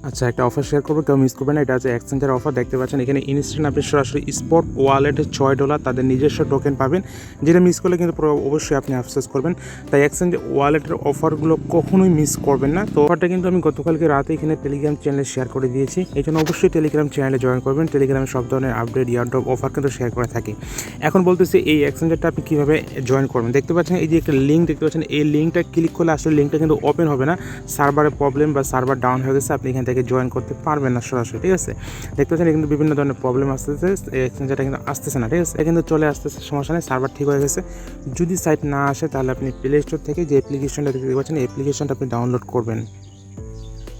আচ্ছা, একটা offer share করবো, কেউ মিস করবে না। এটা হচ্ছে এক্সচেঞ্জের অফার। দেখতে পাচ্ছেন এখানে ইনস্ট্যান্ট আপনি সরাসরি স্পট ওয়ালেটে $6 তাদের নিজস্ব টোকেন পাবেন, যেটা মিস করলে কিন্তু অবশ্যই আপনি আফসোস করবেন। তাই এক্সচেঞ্জ ওয়ালেটের অফারগুলো কখনোই মিস করবেন না। তো অফারটা কিন্তু আমি গতকালকে রাতে এখানে টেলিগ্রাম চ্যানেলে শেয়ার করে দিয়েছি, এই জন্য অবশ্যই টেলিগ্রাম চ্যানেলে জয়েন করবেন। টেলিগ্রামে সব ধরনের আপডেট, ইয়ারড্রপ অফার কিন্তু শেয়ার করে থাকি। এখন বলতেছি এই এক্সচেঞ্জারটা আপনি কীভাবে জয়েন করবেন। দেখতে পাচ্ছেন এই যে একটা লিঙ্ক দেখতে পাচ্ছেন, এই লিঙ্কটা ক্লিক করলে আসলে লিঙ্কটা কিন্তু ওপেন হবে না, সার্ভারে প্রবলেম বা সার্ভার ডাউন হয়ে গেছে, আপনি এখান থেকে জয়েন করতে পারবেন না সরাসরি। ঠিক আছে, দেখতে পাচ্ছেন কিন্তু বিভিন্ন ধরনের প্রবলেম আসতেছে, এক্সচেঞ্জারটা কিন্তু আসতেছে না। ঠিক আছে, কিন্তু চলে আসতেছে, সমস্যা নেই, সার্ভার ঠিক হয়ে গেছে। যদি সাইট না আসে তাহলে আপনি প্লে স্টোর থেকে যে অ্যাপ্লিকেশনটা দেখতে পাচ্ছেন, অ্যাপ্লিকেশনটা আপনি ডাউনলোড করবেন।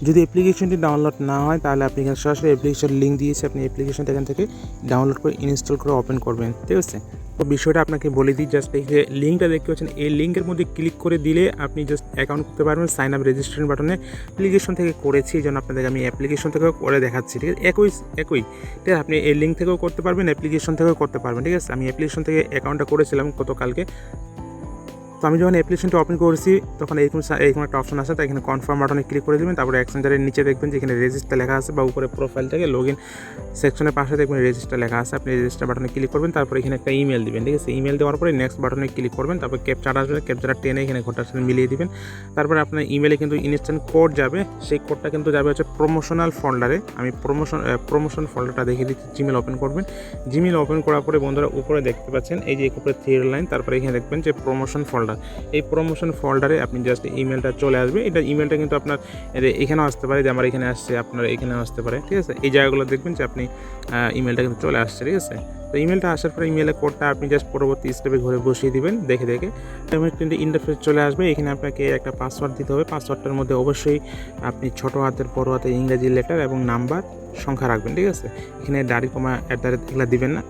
যদি অ্যাপ্লিকেশনটি ডাউনলোড না হয় তাহলে আপনি এখানে সরাসরি অ্যাপ্লিকেশন লিঙ্ক দিয়েছে, আপনি অ্যাপ্লিকেশনটা এখান থেকে ডাউনলোড করে ইনস্টল করে ওপেন করবেন। ঠিক আছে, তো বিষয়টা আপনাকে বলে দিই। জাস্ট এই যে লিঙ্কটা দেখতে পাচ্ছেন, এই লিঙ্কের মধ্যে ক্লিক করে দিলে আপনি জাস্ট অ্যাকাউন্ট করতে পারবেন। সাইন আপ রেজিস্ট্রেশন বাটনে অ্যাপ্লিকেশন থেকে করেছি, এই জন্য আপনাদেরকে আমি অ্যাপ্লিকেশন থেকেও করে দেখাচ্ছি। ঠিক আছে, একই ঠিক আছে, আপনি এই লিঙ্ক থেকেও করতে পারবেন, অ্যাপ্লিকেশন থেকেও করতে পারবেন। ঠিক আছে, আমি অ্যাপ্লিকেশন থেকে অ্যাকাউন্টটা করেছিলাম গতকালকে। তো আমি যখন অ্যাপ্লিকেশনটা ওপেন করেছি তখন এইরকম একটা অপশন আছে, তাই এখানে কনফার্ম বাটনে ক্লিক করে দেবেন। তারপরে এক্সচেঞ্জারের নিচে দেখবেন যে এখানে রেজিস্টার লেখা আছে, বা উপরে প্রোফাইল থেকে লগ ইন সেকশনের পাশে দেখবেন রেজিস্টার লেখা আছে, আপনি রেজিস্টার বাটনে ক্লিক করবেন। তারপরে এখানে একটা ইমেল দিবেন। ঠিক আছে, ইমেল দেওয়ার পরে নেক্সট বাটনে ক্লিক করবেন। তারপর ক্যাপচাটা আসবে, ক্যাপচাটা টেনে এখানে ঘরটার সাথে মিলিয়ে দিবেন। তারপরে আপনার ইমেলে কিন্তু ইনস্ট্যান্ট কোড যাবে, সেই কোডটা কিন্তু যাবে হচ্ছে প্রমোশনাল ফোল্ডারে। আমি প্রমোশন ফোল্ডারটা দেখিয়ে দিচ্ছি। জিমেল ওপেন করবেন। জিমেল ওপেন করার পরে বন্ধুরা উপরে দেখতে পাচ্ছেন এই যে উপরে 3 লাইন, তারপরে এখানে দেখবেন যে প্রমোশন ফোল্ডার। এই প্রমোশন ফোল্ডারে আপনি জাস্ট ইমেলটা চলে আসবে। এটা ইমেলটা কিন্তু আপনার এখানেও আসতে পারে, যে আমার এখানে আসছে, আপনার এখানেও আসতে পারে। ঠিক আছে, এই জায়গাগুলো দেখবেন যে আপনি ইমেলটা কিন্তু চলে আসছে। ঠিক আছে, তো ইমেলটা আসার পরে ইমেলের কোডটা আপনি জাস্ট পরবর্তী স্টেপে ঘরে বসিয়ে দিবেন দেখে এবং কিন্তু ইন্টারফেস চলে আসবে। এখানে আপনাকে একটা পাসওয়ার্ড দিতে হবে। পাসওয়ার্ডটার মধ্যে অবশ্যই আপনি ছোট হাতের, বড় হাতের, ইংরেজি লেটার এবং নাম্বার, সংখ্যা রাখবেন। ঠিক আছে, এখানে দাড়ি কমা এগুলো দিবেন না,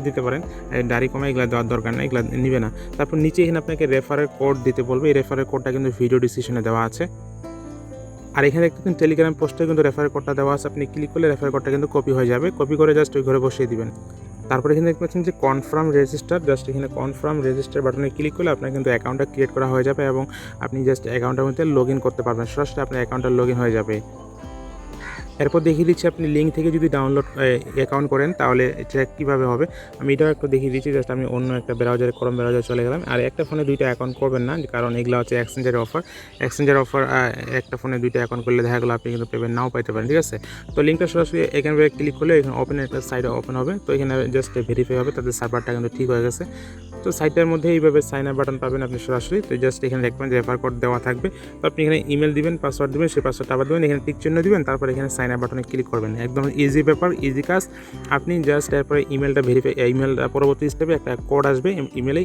দিতে পারেন, দাড়ি কমা এগুলো দেওয়ার দরকার নেই, এগুলো নিবে না। তারপর নিচে এখানে আপনাকে রেফারের কোড দিতে বলবে। এই রেফারের কোডটা কিন্তু ভিডিও ডিসক্রিপশনে দেওয়া আছে। আর এখানে দেখতেছেন টেলিগ্রাম পোস্টে কিন্তু রেফারের কোডটা দেওয়া আছে, আপনি ক্লিক করলে রেফারের কোডটা কিন্তু কপি হয়ে যাবে। কপি করে জাস্ট ওই ঘরে বসিয়ে দিবেন। তারপরে এখানে দেখতে পাচ্ছেন যে কনফার্ম রেজিস্টার, জাস্ট এখানে কনফার্ম রেজিস্টার বাটনে ক্লিক করলে আপনার কিন্তু অ্যাকাউন্টটা ক্রিয়েট করা হয়ে যাবে এবং আপনি জাস্ট অ্যাকাউন্টের মধ্যে লগ ইন করতে পারবেন, সরাসরি আপনার অ্যাকাউন্টটা লগ ইন হয়ে যাবে। এরপর দেখিয়ে দিচ্ছি আপনি লিঙ্ক থেকে যদি ডাউনলোড অ্যাকাউন্ট করেন তাহলে এটা কীভাবে হবে, আমি এটাও একটু দেখিয়ে দিচ্ছি। জাস্ট আমি অন্য একটা ব্রাউজারে, ক্রোম ব্রাউজারে চলে গেলাম। আর একটা ফোনে দুইটা অ্যাকাউন্ট করবেন না, কারণ এগুলো হচ্ছে এক্সচেঞ্জের অফার। একটা ফোনে দুইটা অ্যাকাউন্ট করলে দেখা গেলো আপনি কিন্তু পেমেন্ট নাও পাইতে পারেন। ঠিক আছে, তো লিঙ্কটা সরাসরি এখানে ক্লিক করলে এখানে ওপেন একটা সাইডে ওপেন হবে। তো এখানে জাস্ট ভেরিফাই হবে, তাদের সার্ভারটা কিন্তু ঠিক হয়ে গেছে। তো সাইটের মধ্যে এইভাবে সাইন আপ বাটন পাবেন আপনি সরাসরি। তো জাস্ট এখানে দেখবেন যে রেফার কোড দেওয়া থাকবে। তো আপনি এখানে ইমেল দিবেন, পাসওয়ার্ড দিবেন, সেই পাসওয়ার্ডটা আবার দেবেন, এখানে টিক চিহ্ন দিবেন, তারপর এখানে সাইন আপ বাটনে ক্লিক করবেন। একদম ইজি ব্যাপার, ইজি কাজ। আপনি জাস্ট এরপরে ইমেলটা ইমেলটা পরবর্তী স্টেপে একটা কোড আসবে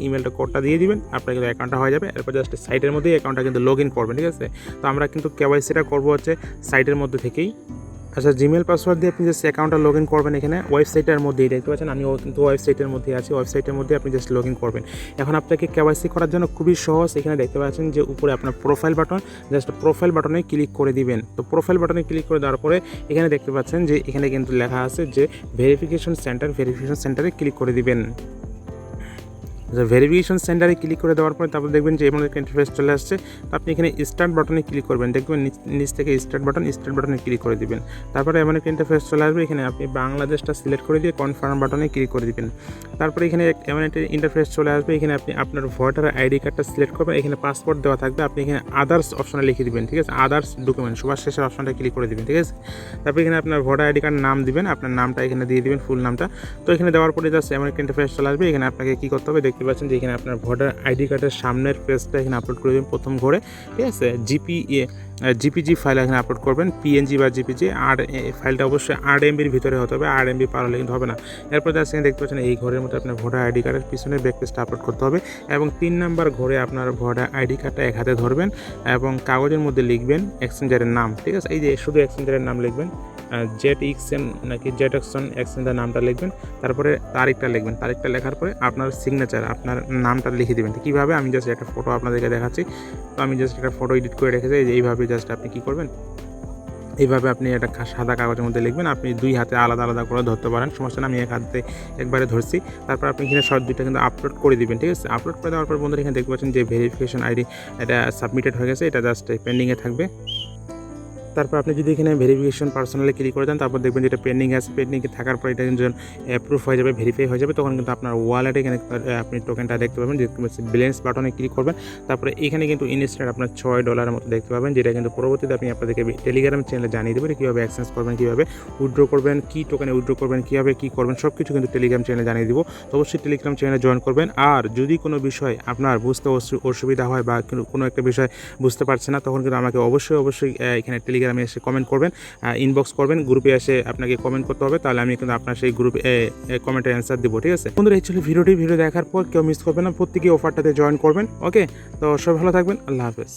ইমেলটা কোডটা দিয়ে দিবেন, আপনার কিন্তু অ্যাকাউন্টটা হয়ে যাবে। এরপর জাস্ট সাইটের মধ্যেই অ্যাকাউন্টটা কিন্তু লগ ইন করবেন। ঠিক আছে, তো আমরা কিন্তু কেওয়াইসিটা করবো হচ্ছে সাইটের মধ্যে থেকেই। আচ্ছা, জিমেল পাসওয়ার্ড দিয়ে আপনি জাস্ট অ্যাকাউন্টটা লগ ইন করবেন। এখানে ওয়েবসাইটের মধ্যেই দেখতে পাচ্ছেন, আমিও কিন্তু ওয়েবসাইটের মধ্যে আছি। ওয়েবসাইটের মধ্যে আপনি জাস্ট লগ ইন করবেন। এখন আপনাকে কেওয়াইসি করার জন্য খুবই সহজ। এখানে দেখতে পাচ্ছেন যে উপরে আপনার প্রোফাইল বাটন, জাস্ট প্রোফাইল বাটনে ক্লিক করে দিবেন। তো প্রোফাইল বাটনে ক্লিক করে দেওয়ার পরে এখানে দেখতে পাচ্ছেন যে এখানে কিন্তু লেখা আছে যে ভেরিফিকেশন সেন্টারে ক্লিক করে দিবেন। ভেরিফিকেশন সেন্টারে ক্লিক করে দেওয়ার পরে তারপর দেখবেন যে এমন একটা ইন্টারফেস চলে আসছে। তো আপনি এখানে স্টার্ট বাটনে ক্লিক করবেন, দেখবেন নিচ থেকে স্টার্ট বাটনে ক্লিক করে দিবেন। তারপরে এমন একটা ইন্টারফেস চলে আসবে, এখানে আপনি বাংলাদেশটা সিলেক্ট করে দিয়ে কনফার্ম বাটনে ক্লিক করে দিবেন। তারপরে এখানে এমন একটা ইন্টারফেস চলে আসবে, এখানে আপনি আপনার ভোটার আইডি কার্ডটা সিলেক্ট করবেন, এখানে পাসপোর্ট দেওয়া থাকবে, আপনি এখানে আদার্স অপশনে লিখে দিবেন। ঠিক আছে, আদার্স ডকুমেন্ট সবার শেষের অপশনটা ক্লিক করে দিবেন। ঠিক আছে, তারপরে এখানে আপনার ভোটার আইডি কার্ড নাম দিবেন, আপনার নামটা এখানে দিয়ে দিবেন, ফুল নামটা। তো এখানে দেওয়ার পরে জাস্ট এমন একটা ইন্টারফেস চলে আসবে। এখানে আপনাকে কী করতে হবে, দেখতে পাচ্ছেন যে এখানে আপনার ভোটার আইডি কার্ডের সামনের পেজটা এখানে আপলোড করে দেবেন প্রথম ঘরে। ঠিক আছে, জিপিজি ফাইল এখানে আপলোড করবেন, পিএনজি বা জিপিজি। আর এই ফাইলটা অবশ্যই 8 MBর ভিতরে হতে হবে, 8 MB পার হলে কিন্তু হবে না। এরপর জাস্ট দেখতে পাচ্ছেন এই ঘরের মধ্যে আপনার ভোটার আইডি কার্ডের পিছনে ব্যাক পেজটা আপলোড করতে হবে এবং 3 নাম্বার ঘরে আপনার ভোটার আইডি কার্ডটা এক হাতে ধরবেন এবং কাগজের মধ্যে লিখবেন এক্সচেঞ্জারের নাম। ঠিক আছে, এই যে শুধু এক্সচেঞ্জারের নাম লিখবেন, জেডএক্সএন নাকি জেডএক্সন এক্সচেঞ্জার নামটা লিখবেন, তারপরে তারিখটা লিখবেন। তারিখটা লেখার পরে আপনার সিগনেচার, আপনার নামটা লিখে দেবেন। কীভাবে, আমি জাস্ট একটা ফটো আপনাদেরকে দেখাচ্ছি। তো আমি জাস্ট একটা ফটো এডিট করে রেখেছি, এইভাবে জাস্ট আপনি কী করবেন, এইভাবে আপনি একটা সাদা কাগজের মধ্যে লিখবেন। আপনি 2 হাতে আলাদা আলাদা করে ধরতে পারেন, সমস্যা না, আমি এক হাতে একবারে ধরছি। তারপর আপনি এখানে সব দুইটা কিন্তু আপলোড করে দিবেন। ঠিক আছে, আপলোড করে দেওয়ার পর বন্ধুরা এখানে দেখতে পাচ্ছেন যে ভেরিফিকেশন আইডি এটা সাবমিটেড হয়ে গেছে, এটা জাস্ট পেন্ডিংয়ে থাকবে। তারপর আপনি যদি এখানে ভেরিফিকেশন পার্সোনালি ক্লিক করে দেন, তারপর দেখবেন যেটা পেন্ডিং আছে, পেন্ডিংয়ে থাকার পর এটা কিন্তু অ্যাপ্রুভ হয়ে যাবে, ভেরিফাই হয়ে যাবে, তখন কিন্তু আপনার ওয়ালেটে এখানে আপনি টোকেনটা দেখতে পাবেন। দেখতে পাচ্ছেন ব্যালেন্স বাটনে ক্লিক করবেন, তারপরে এখানে কিন্তু ইনস্ট্যান্ট আপনার $6 মতো দেখতে পাবেন, যেটা কিন্তু পরবর্তীতে আমি আপনাদেরকে টেলিগ্রাম চ্যানেলে জানিয়ে দেবো কীভাবে এক্সচেঞ্জ করবেন, কীভাবে উইথড্র করবেন, কী টোকেনে উইথড্র করবেন, কীভাবে কী করবেন, সব কিছু কিন্তু টেলিগ্রাম চ্যানেলে জানিয়ে দিব। তো অবশ্যই টেলিগ্রাম চ্যানেলে জয়েন করবেন। আর যদি কোনো বিষয় আপনার বুঝতে অসুবিধা হয় বা কোনো একটা বিষয় বুঝতে পারছে না, তখন কিন্তু আমাকে অবশ্যই এখানে টেলিগ্রামে এসে কমেন্ট করবেন, ইনবক্স করবেন, গ্রুপে এসে আপনাকে কমেন্ট করতে হবে, তাহলে আমি কিন্তু আপনার সেই গ্রুপে কমেন্টের অ্যান্সার দেবো। ঠিক আছে বন্ধুরা, এই ছিল ভিডিও দেখার পর কেউ মিস করবেন না, প্রত্যেকেই অফারটাতে জয়েন করবেন। ওকে, তো সবাই ভালো থাকবেন, আল্লাহ হাফেজ।